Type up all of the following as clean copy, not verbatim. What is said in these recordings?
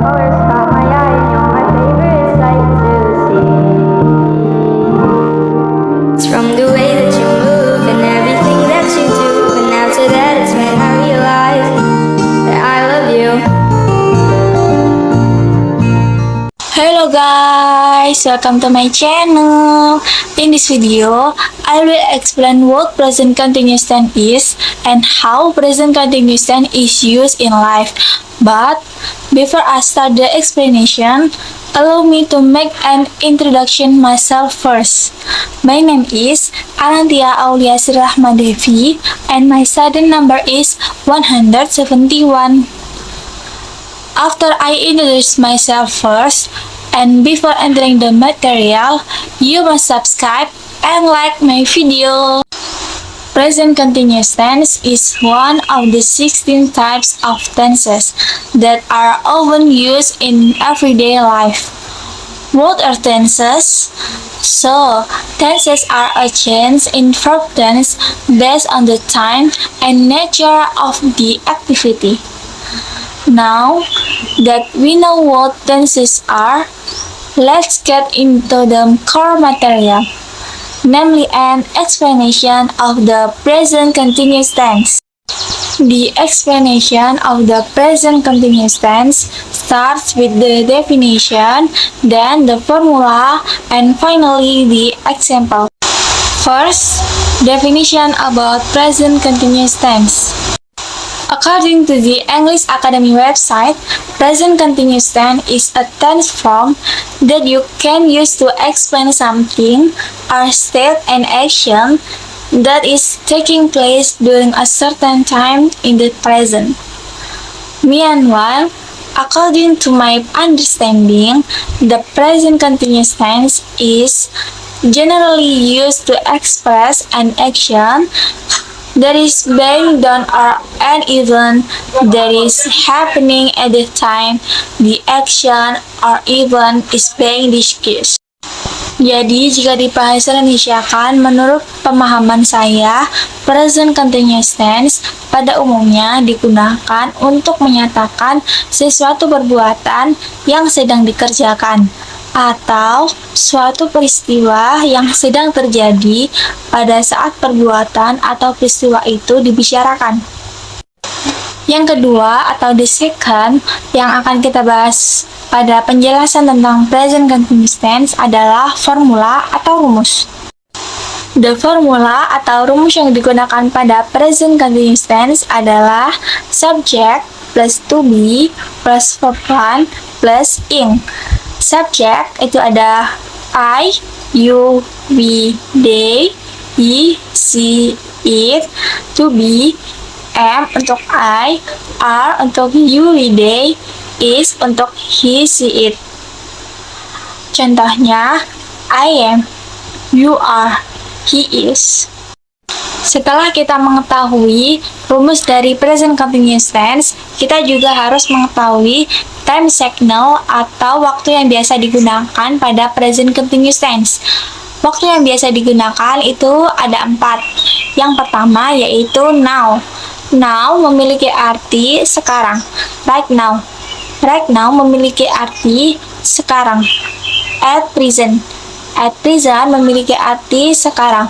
colors caught my eye, you're my favorite sight to see. It's from the way that you move and everything that you do, and after that it's when I realize that I love you. Hello guys, welcome to my channel. In this video, I will explain what present continuous tense is and how present continuous tense is used in life. But before I start the explanation, allow me to make an introduction myself first. My name is Anantia Auliasri Rahmadevi and my student number is 171. After I introduce myself first, and before entering the material, you must subscribe and like my video. Present continuous tense is one of the 16 types of tenses that are often used in everyday life. What are tenses? So, tenses are a change in verb tense based on the time and nature of the activity. Now that we know what tenses are, let's get into the core material, namely an explanation of the present continuous tense. The explanation of the present continuous tense starts with the definition, then the formula, and finally the example. First, definition about present continuous tense. According to the English Academy website, present continuous tense is a tense form that you can use to explain something or state an action that is taking place during a certain time in the present. Meanwhile, according to my understanding, the present continuous tense is generally used to express an action that is being done or an event that is happening at the time the action or event is being discussed. Jadi, jika dibahasa Indonesiakan, menurut pemahaman saya, present continuous tense pada umumnya digunakan untuk menyatakan sesuatu perbuatan yang sedang dikerjakan atau suatu peristiwa yang sedang terjadi pada saat perbuatan atau peristiwa itu dibicarakan. Yang kedua atau the second yang akan kita bahas pada penjelasan tentang present continuous tense adalah formula atau rumus. The formula atau rumus yang digunakan pada present continuous tense adalah subject plus to be plus verb 1 plus ing. Subject itu ada I, you, we, they, he, she, it. To be, am untuk I, are untuk you, we, they, is untuk he, she, it. Contohnya, I am, you are, he is. Setelah kita mengetahui rumus dari present continuous tense, kita juga harus mengetahui time signal atau waktu yang biasa digunakan pada present continuous tense. Waktu yang biasa digunakan itu ada 4. Yang pertama yaitu now. Now memiliki arti sekarang. Right now. Right now memiliki arti sekarang. At present. At present memiliki arti sekarang.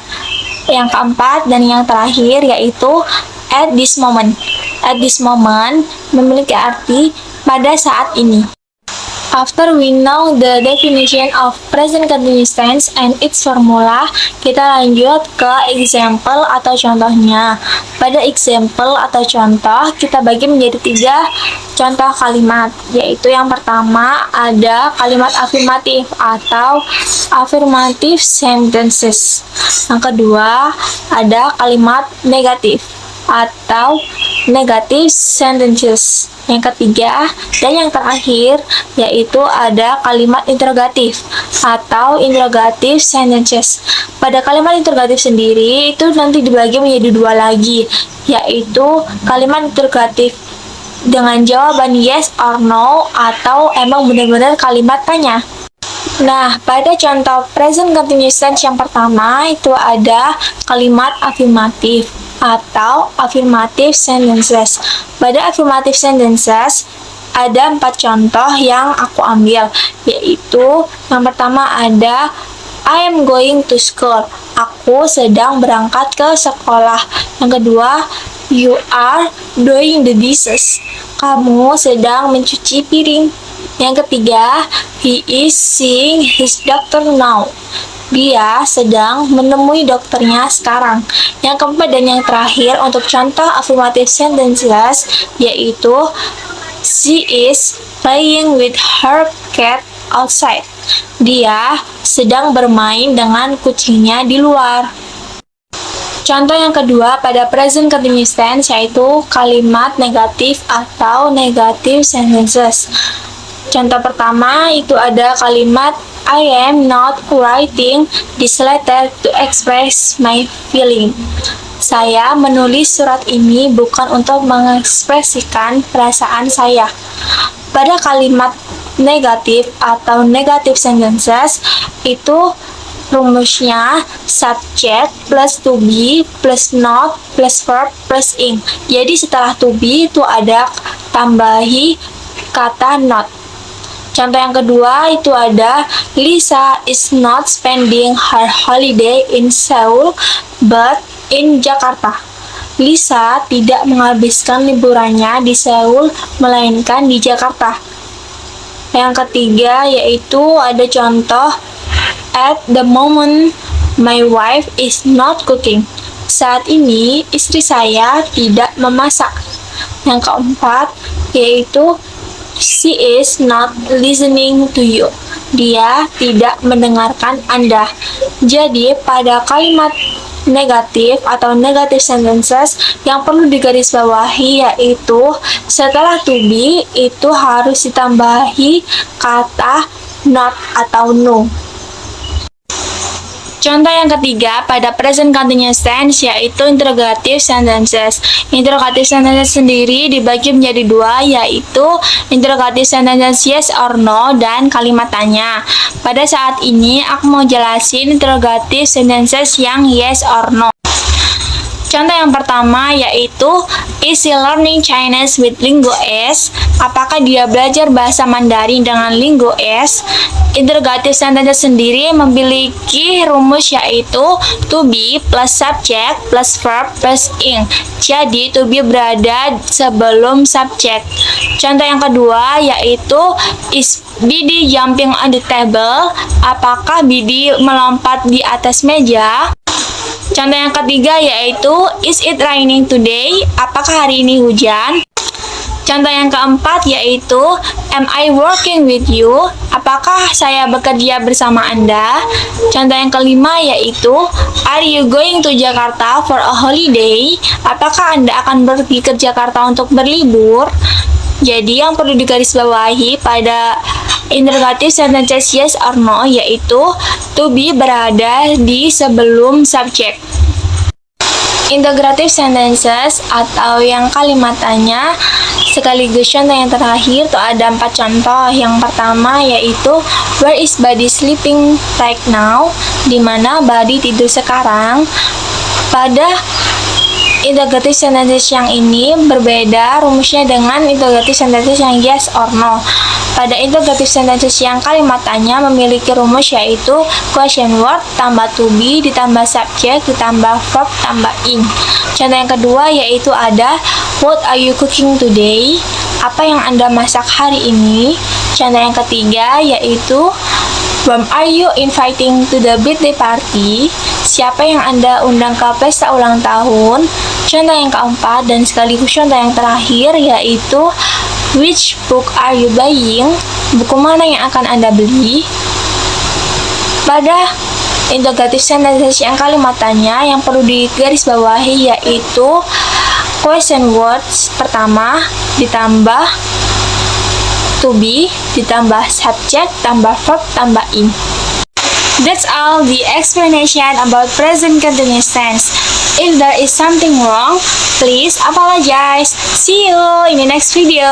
Yang keempat dan yang terakhir yaitu at this moment. At this moment memiliki arti pada saat ini. After we know the definition of present continuous tense and its formula, kita lanjut ke example atau contohnya. Pada example atau contoh, kita bagi menjadi 3 contoh kalimat, yaitu yang pertama ada kalimat afirmatif atau affirmative sentences. Yang kedua ada kalimat negatif atau negative sentences. Yang ketiga dan yang terakhir yaitu ada kalimat interrogatif atau interrogative sentences. Pada kalimat interrogatif sendiri itu nanti dibagi menjadi 2 lagi, yaitu kalimat interrogatif dengan jawaban yes or no atau emang benar-benar kalimat tanya. Nah, pada contoh present continuous tense yang pertama itu ada kalimat afirmatif atau affirmative sentences. Pada affirmative sentences ada 4 contoh yang aku ambil, yaitu yang pertama ada I am going to school. Aku sedang berangkat ke sekolah. Yang kedua, you are doing the dishes. Kamu sedang mencuci piring. Yang ketiga, he is seeing his doctor now. Dia sedang menemui dokternya sekarang. Yang keempat dan yang terakhir untuk contoh affirmative sentences yaitu she is playing with her cat outside. Dia sedang bermain dengan kucingnya di luar. Contoh yang kedua pada present continuous tense yaitu kalimat negatif atau negative sentences. Contoh pertama itu ada kalimat I am not writing this letter to express my feeling. Saya menulis surat ini bukan untuk mengekspresikan perasaan saya. Pada kalimat negatif atau negative sentences itu rumusnya subject plus to be plus not plus verb plus ing. Jadi setelah to be itu ada tambahi kata not. Contoh yang kedua itu ada Lisa is not spending her holiday in Seoul but in Jakarta. Lisa tidak menghabiskan liburannya di Seoul melainkan di Jakarta. Yang ketiga yaitu ada contoh at the moment my wife is not cooking. Saat ini istri saya tidak memasak. Yang keempat yaitu she is not listening to you. Dia tidak mendengarkan Anda. Jadi pada kalimat negatif atau negative sentences yang perlu digarisbawahi yaitu setelah to be itu harus ditambahi kata not atau no. Contoh yang ketiga pada present continuous tense yaitu interrogative sentences. Interrogative sentences sendiri dibagi menjadi dua yaitu interrogative sentences yes or no dan kalimat tanya. Pada saat ini aku mau jelasin interrogative sentences yang yes or no. Contoh yang pertama yaitu is he learning Chinese with Lingo S? Apakah dia belajar bahasa Mandarin dengan Lingo S? Interrogative sentence sendiri memiliki rumus yaitu to be plus subject plus verb plus ing. Jadi to be berada sebelum subject. Contoh yang kedua yaitu is Bidi jumping on the table? Apakah Bidi melompat di atas meja? Contoh yang ketiga yaitu is it raining today? Apakah hari ini hujan? Contoh yang keempat yaitu am I working with you? Apakah saya bekerja bersama Anda? Contoh yang kelima yaitu are you going to Jakarta for a holiday? Apakah Anda akan pergi ke Jakarta untuk berlibur? Jadi yang perlu digarisbawahi pada interrogative sentences yes or no yaitu to be berada di sebelum subjek. Integrative sentences atau yang kalimat tanya sekaligus contoh yang terakhir tuh ada 4 contoh. Yang pertama yaitu where is Buddy sleeping right now? Di mana Buddy tidur sekarang? Pada interrogative sentences yang ini berbeda rumusnya dengan interrogative sentences yang yes or no. Pada interrogative sentences yang kalimat tanya memiliki rumus yaitu question word tambah to be ditambah subject ditambah verb tambah ing. Contoh yang kedua yaitu ada what are you cooking today? Apa yang Anda masak hari ini? Contoh yang ketiga yaitu whom are you inviting to the birthday party? Siapa yang Anda undang ke pesta ulang tahun? Contoh yang keempat dan sekaligus contoh yang terakhir yaitu which book are you buying? Buku mana yang akan Anda beli? Pada interrogative sentences yang kalimat tanya yang perlu digarisbawahi yaitu question words pertama ditambah to be ditambah subject tambah verb tambah ing. That's all the explanation about present continuous tense. If there is something wrong, please apologize. See you in the next video.